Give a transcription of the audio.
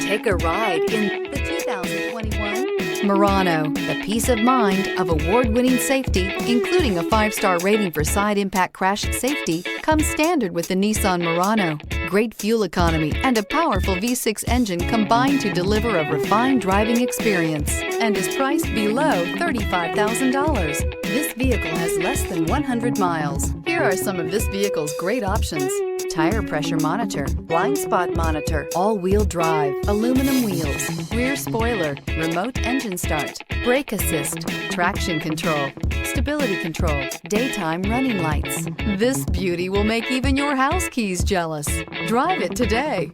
Take a ride in the 2021 Murano. The peace of mind of award-winning safety, including a 5-star rating for side impact crash safety, comes standard with the Nissan Murano. Great fuel economy and a powerful V6 engine combine to deliver a refined driving experience and is priced below $35,000. This vehicle has less than 100 miles. Here are some of this vehicle's great options: tire pressure monitor, blind spot monitor, all-wheel drive, aluminum wheels, rear spoiler, remote engine start, brake assist, traction control, stability control, daytime running lights. This beauty will make even your house keys jealous. Drive it today.